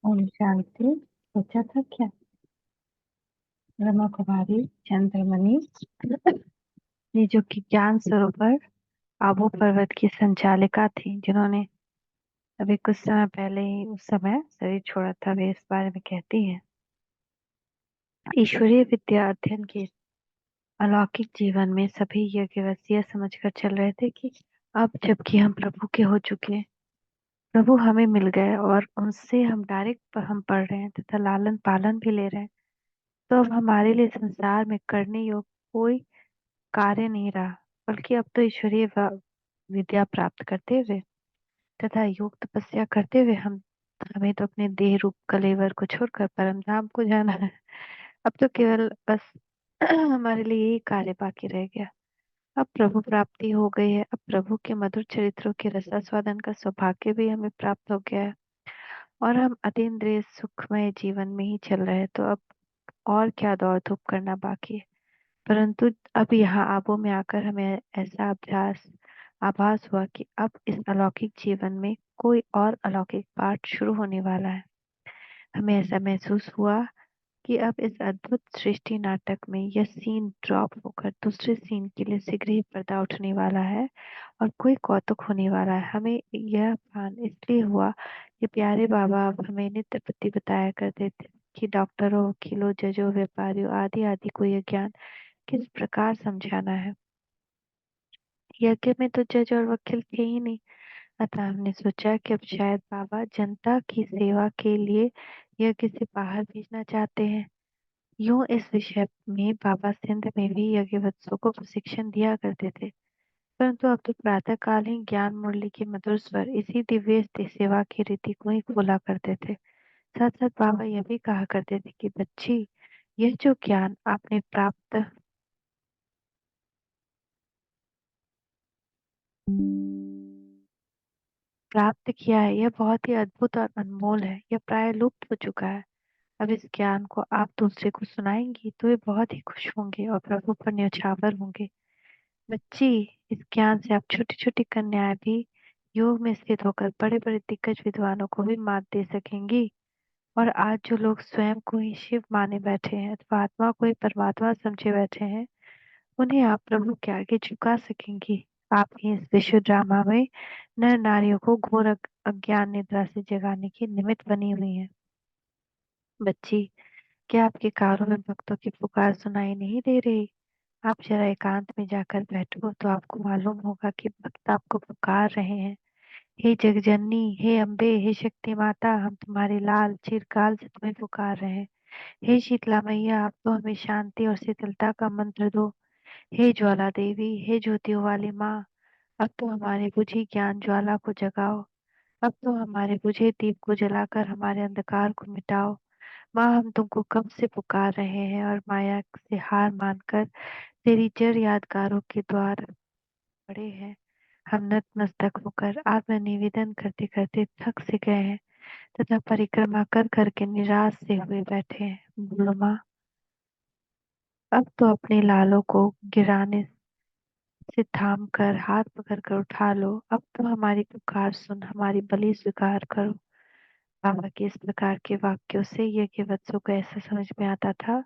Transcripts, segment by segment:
ओम शांति। सोचा था क्या ब्रह्मा कुमारी चंद्रमणि ये जो कि ज्ञान सरोवर आबू पर्वत की संचालिका थी, जिन्होंने अभी कुछ समय पहले ही उस समय शरीर छोड़ा था, वे इस बारे में कहती हैं। ईश्वरीय विद्या अध्ययन के अलौकिक जीवन में सभी यज्ञवश यह समझकर चल रहे थे कि अब जबकि हम प्रभु के हो चुके, प्रभु हमें मिल गए और उनसे हम डायरेक्ट हम पढ़ रहे हैं तथा लालन पालन भी ले रहे हैं, तो अब हमारे लिए संसार में करने योग्य कोई कार्य नहीं रहा, बल्कि अब तो ईश्वरीय विद्या प्राप्त करते हुए तथा योग तपस्या करते हुए हमें तो अपने देह रूप कलेवर को छोड़कर परम धाम को जाना है। अब तो केवल बस हमारे लिए यही कार्य बाकी रह गया। अब प्रभु प्राप्ति हो गई है। अब प्रभु के मधुर चरित्रों के रसास्वादन का सौभाग्य भी हमें प्राप्त हो गया है और हम अतीन्द्रिय सुखमय जीवन में ही चल रहे हैं। तो अब और क्या दौड़ धूप करना बाकी है। परंतु अब यहाँ आबू में आकर हमें ऐसा आभास हुआ कि अब इस अलौकिक जीवन में कोई और अलौकिक पाठ शुरू होने वाला है। हमें ऐसा महसूस हुआ कि अब इस अद्भुत सृष्टि नाटक में यह सीन ड्रॉप होकर दूसरे सीन के लिए शीघ्र ही पर्दा उठने वाला है और कोई कौतुक होने वाला है। हमें यह भान इसलिए हुआ कि प्यारे बाबा अब हमें नित्य प्रति बताया करते थे कि डॉक्टरों, वकीलों, जजों, व्यापारियों आदि आदि को यह ज्ञान किस प्रकार समझाना है। यज्ञ में तो जज और वकील थे ही नहीं, अतः हमने सोचा कि अब शायद बाबा जनता की सेवा के लिए यज्ञ से बाहर भेजना चाहते हैं। यूं इस विषय में बाबा सिंध में भी यज्ञवत्सों को प्रशिक्षण दिया करते थे, परंतु अब तो प्रातःकालीन ज्ञान मुरली के मधुर स्वर इसी दिव्य सेवा की रीति को ही खोला करते थे। साथ साथ बाबा यह भी कहा करते थे कि बच्ची, यह जो ज्ञान आपने प्राप्त किया है, यह बहुत ही अद्भुत और अनमोल है। यह प्राय लुप्त हो चुका है। अब इस ज्ञान को आप दूसरे को सुनाएंगी तो वे बहुत ही खुश होंगे और प्रभु पर न्यौछावर होंगे। बच्ची, इस ज्ञान से आप छोटी छोटी कन्याएं भी योग में स्थित होकर बड़े बड़े दिग्गज विद्वानों को भी मात दे सकेंगी। और आज जो लोग स्वयं को ही शिव माने बैठे हैं अथवा आत्मा को ही परमात्मा समझे बैठे हैं, उन्हें आप प्रभु के आगे झुका सकेंगी। आप ही इस विश्व ड्रामा में नर नारियों को घोर अज्ञान निद्रा से जगाने की निमित्त बनी हुई हैं। बच्ची, क्या आपके कानों में भक्तों की पुकार सुनाई नहीं दे रही? आप जरा एकांत में जाकर बैठो तो आपको मालूम होगा कि भक्त आपको पुकार रहे हैं। हे जगजननी, हे अम्बे, हे शक्ति माता, हम तुम्हारे लाल चिरकाल से तुम्हें पुकार रहे हैं। हे शीतला मैया, आप तो हमें शांति और शीतलता का मंत्र दो। हे ज्वाला देवी, हे ज्योतियों वाली माँ, अब तो हमारे बुझी ज्ञान ज्वाला को जगाओ। अब तो हमारे बुझे दीप को जलाकर हमारे अंधकार को मिटाओ। माँ, हम तुमको कब से पुकार रहे हैं और माया से हार मानकर तेरी जड़ यादगारों के द्वार खड़े हैं। हम नतमस्तक होकर आत्म निवेदन करते करते थक से गए हैं तथा परिक्रमा कर करके निराश से हुए बैठे हैं। बोलो माँ, अब तो अपने लालों को गिराने से थाम कर हाथ पकड़ कर उठा लो। अब तो हमारी पुकार सुन हमारी बलि स्वीकार करो। बाबा के इस प्रकार के वाक्यों से यज्ञ वत्सों को ऐसा समझ में आता था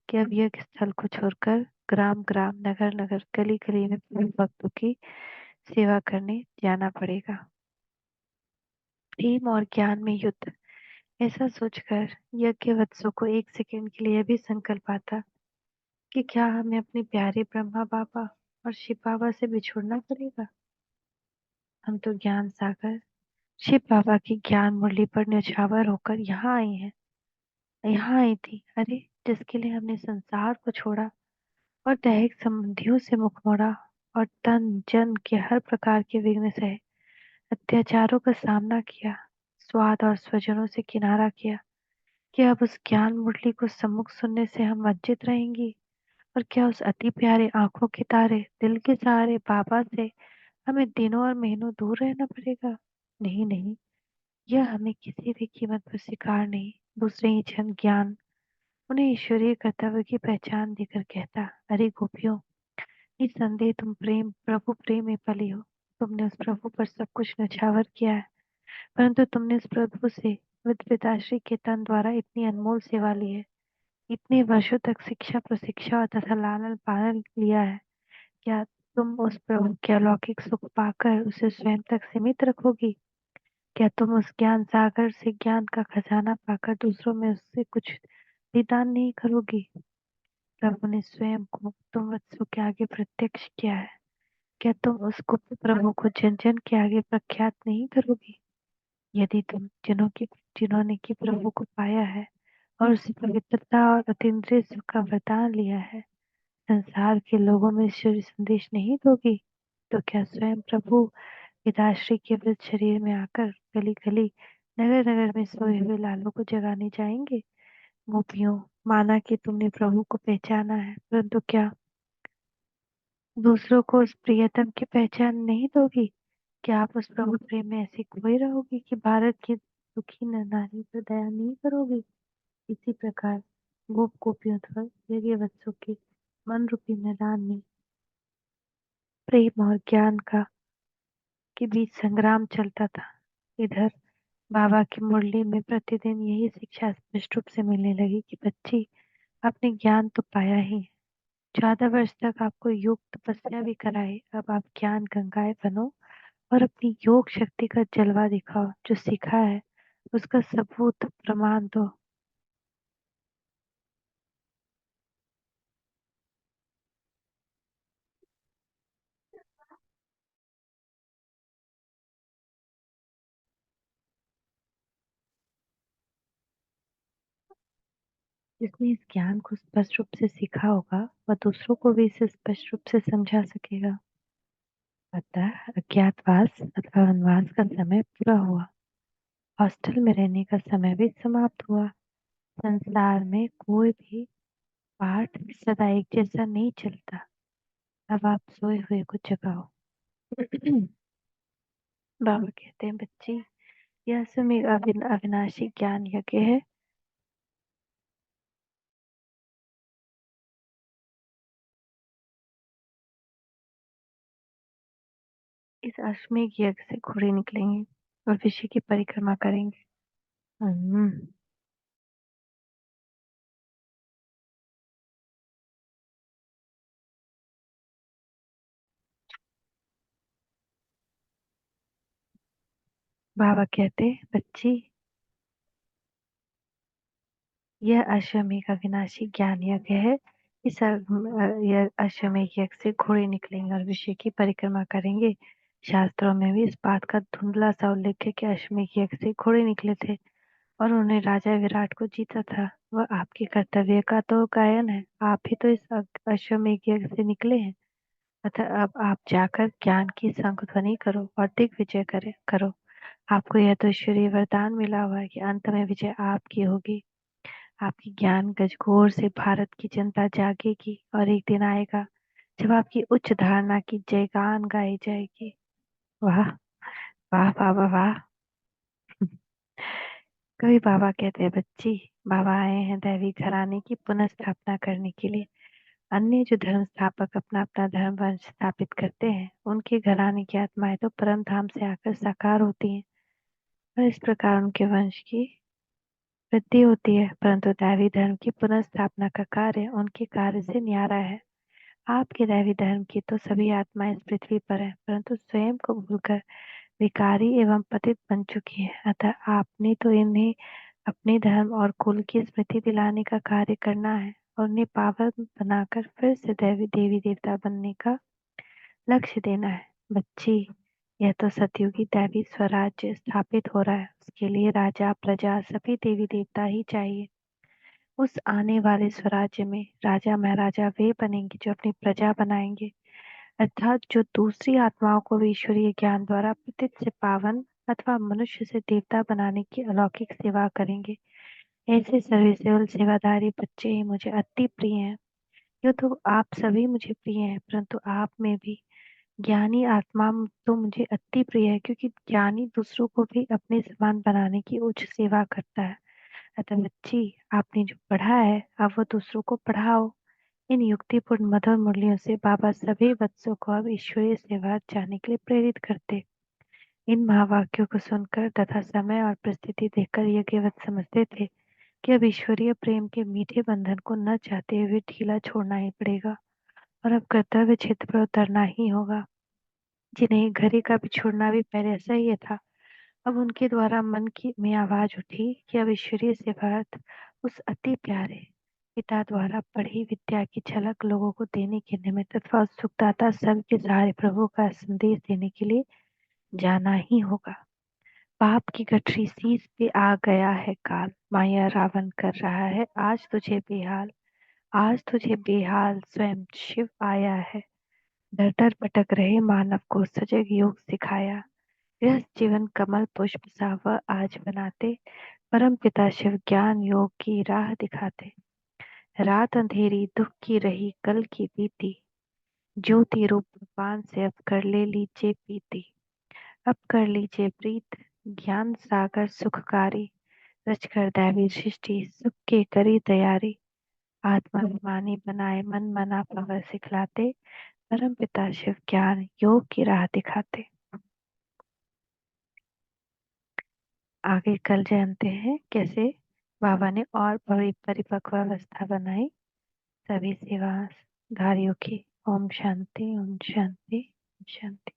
कि अब यज्ञ स्थल को छोड़कर ग्राम ग्राम, नगर नगर, गली गली में प्रभु भक्तों की सेवा करने जाना पड़ेगा। प्रेम और ज्ञान में युद्ध, ऐसा सोचकर यज्ञ वत्सों को एक सेकंड के लिए भी संकल्प आता कि क्या हमें अपने प्यारे ब्रह्मा बाबा और शिव बाबा से बिछुड़ना पड़ेगा। हम तो ज्ञान सागर शिव बाबा की ज्ञान मुरली पर न्यौछावर होकर यहाँ आई थी। अरे, जिसके लिए हमने संसार को छोड़ा और दैहिक संबंधियों से मुख मोड़ा और तन जन के हर प्रकार के विघ्न सहे, अत्याचारों का सामना किया, स्वाद और स्वजनों से किनारा किया, क्या अब उस ज्ञान मुरली को सम्मुख सुनने से हम वंचित रहेंगी? और क्या उस अति प्यारे आंखों के तारे दिल के सहारे बाबा से हमें दिनों और महीनों दूर रहना पड़ेगा? नहीं नहीं, यह हमें किसी भी कीमत पर स्वीकार नहीं। दूसरे ही क्षण ज्ञान उन्हें ईश्वरीय कर्तव्य की पहचान देकर कहता, अरे गोपियों, निस्संदेह तुम प्रभु प्रेम में पली हो। तुमने उस प्रभु पर सब कुछ न्यौछावर किया है, परंतु तुमने उस प्रभु से पिताश्री के तन द्वारा इतनी अनमोल सेवा ली है, इतने वर्षों तक शिक्षा प्रशिक्षा तथा लालन पालन लिया है। क्या तुम उस प्रभु के अलौकिक सुख पाकर उसे स्वयं तक सीमित रखोगी? क्या तुम उस ज्ञान सागर से ज्ञान का खजाना पाकर दूसरों में उससे कुछ भी दान नहीं करोगी? प्रभु ने स्वयं को तुम वत्सों के आगे प्रत्यक्ष किया है। क्या तुम उस गुप्त प्रभु को जन जन के आगे प्रख्यात नहीं करोगी? यदि तुम जिन्होंने की प्रभु को पाया है और उससे पवित्रता और अतीन्द्रिय सुख का वरदान लिया है, संसार के लोगों में ईश्वरी संदेश नहीं दोगी? तो क्या स्वयं प्रभु पिताश्री के वृद्ध शरीर में आकर गली गली नगर नगर में सोए हुए लालों को जगाने जाएंगे? गोपियों, माना कि तुमने प्रभु को पहचाना है, परंतु क्या दूसरों को उस प्रियतम की पहचान नहीं दोगी? क्या आप उस प्रभु प्रेम में ऐसी खोई रहोगी कि भारत की दुखी नारी पर दया नहीं करोगी? इसी प्रकार गोप गोपियों पर यज्ञ वत्सों के मन रूपी मैदान में प्रेम और ज्ञान का के बीच संग्राम चलता था। इधर बाबा की मुरली में प्रतिदिन यही शिक्षा स्पष्ट रूप से मिलने लगी कि बच्ची, आपने ज्ञान तो पाया ही है। 14 वर्ष तक आपको योग तपस्या भी कराई, अब आप ज्ञान गंगाएं बनो और अपनी योग शक्ति का जलवा दिखाओ। जो सीखा है उसका सबूत प्रमाण दो। जिसने इस ज्ञान को स्पष्ट रूप से सीखा होगा वह दूसरों को भी इसे स्पष्ट रूप से समझा सकेगा। अतः अज्ञातवास अथवा वनवास का समय पूरा हुआ। हॉस्टल में रहने का समय भी समाप्त हुआ। संसार में कोई भी पाठ सदा एक जैसा नहीं चलता। अब आप सोए हुए को जगाओ। बाबा कहते हैं, बच्ची, यह समय अविनाशी ज्ञान यज्ञ है। इस अश्वमेध यज्ञ से घोड़े निकलेंगे और विषय की परिक्रमा करेंगे। हम्म। बाबा कहते, बच्ची, यह अश्वमेध का विनाशी ज्ञान यज्ञ है। यह अश्वमेध यज्ञ से घोड़े निकलेंगे और विषय की परिक्रमा करेंगे। शास्त्रों में भी इस बात का धुंधला सा उल्लेख है कि अश्वमेध यज्ञ से घोड़े निकले थे और उन्होंने राजा विराट को जीता था। वह आपके कर्तव्य का तो गायन है। आप ही तो इस अश्वमेध यज्ञ से निकले हैं। अतः अब आप जाकर ज्ञान की शंखध्वनि करो और दिग्विजय करो। आपको यह तो ईश्वरीय वरदान मिला हुआ है कि अंत में विजय आपकी होगी। आपकी ज्ञान गजगोर से भारत की जनता जागेगी और एक दिन आएगा जब आपकी उच्च धारणा की जयगान गाई जाएगी। वाह, वाह बाबा वाह। कभी बाबा कहते हैं, बच्ची, बाबा आए हैं दैवी घराने की पुनः स्थापना करने के लिए। अन्य जो धर्म स्थापक अपना अपना धर्म वंश स्थापित करते हैं, उनके घराने की आत्माएं तो परम धाम से आकर साकार होती हैं और इस प्रकार उनके वंश की वृद्धि होती है। परंतु दैवी धर्म की पुनः स्थापना का कार्य उनके कार्य से न्यारा है। आपके दैवी धर्म की तो सभी आत्माएं इस पृथ्वी पर है, परंतु स्वयं को भूलकर विकारी एवं पतित बन चुकी है। अतः आपने तो इन्हें अपने धर्म और कुल की स्मृति दिलाने का कार्य करना है और उन्हें पावन बनाकर फिर से देवी देवता बनने का लक्ष्य देना है। बच्ची, यह तो सतयुगी दैवी स्वराज्य स्थापित हो रहा है। उसके लिए राजा प्रजा सभी देवी देवता ही चाहिए। उस आने वाले स्वराज्य में राजा महाराजा वे बनेंगे जो अपनी प्रजा बनाएंगे, अर्थात जो दूसरी आत्माओं को भी ईश्वरीय ज्ञान द्वारा पतित से पावन अथवा मनुष्य से देवता बनाने की अलौकिक सेवा करेंगे। ऐसे सर्विसेबल सेवाधारी बच्चे ही मुझे अति प्रिय हैं। यो तो आप सभी मुझे प्रिय हैं, परंतु आप में भी ज्ञानी आत्मा तो मुझे अति प्रिय है, क्योंकि ज्ञानी दूसरों को भी अपने समान बनाने की उच्च सेवा करता है। अतः बच्ची, आपने जो पढ़ा है अब वो दूसरों को पढ़ाओ। इन युक्तिपूर्ण मधुर मुरलियों से बाबा सभी बच्चों को अब ईश्वरीय सेवा जाने के लिए प्रेरित करते। इन महावाक्यों को सुनकर तथा समय और परिस्थिति देखकर यज्ञवत समझते थे कि अब ईश्वरीय प्रेम के मीठे बंधन को न चाहते हुए ढीला छोड़ना ही पड़ेगा और अब कर्तव्य क्षेत्र पर उतरना ही होगा। जिन्हें घड़ी का बिछोड़ना भी पहले ऐसा ही था, अब उनके द्वारा मन की में आवाज उठी कि अब ईश्वरीय सिफारिश उस अति प्यारे पिता द्वारा पढ़ी विद्या की झलक लोगों को देने के निमित्त अथवा उत्सुकता सबके सहारे प्रभु का संदेश देने के लिए जाना ही होगा। पाप की गठरी शीश पे आ गया है काल, माया रावण कर रहा है आज तुझे बेहाल। आज तुझे बेहाल स्वयं शिव आया है, दर दर भटक रहे मानव को सजग योग सिखाया। गृहस्थ जीवन कमल पुष्प सा वह आज बनाते, परम पिता शिव ज्ञान योग की राह दिखाते। रात अंधेरी दुख की रही कल की बीती, ज्योति रूप भगवान से अब कर ले लीजिए प्रीति। अब कर लीजिए प्रीत, ज्ञान सागर सुखकारी, रचकर दैवी सृष्टि सुख के करी तैयारी। आत्माभिमानी बनाए मन मना पवर सिखलाते, परम पिता शिव ज्ञान योग की राह दिखाते। आगे कल जानते हैं कैसे बाबा ने और बड़ी परिपक्व अवस्था बनाई सभी सेवाधारियों की। ओम शांति, ओम शांति, ओम शांति।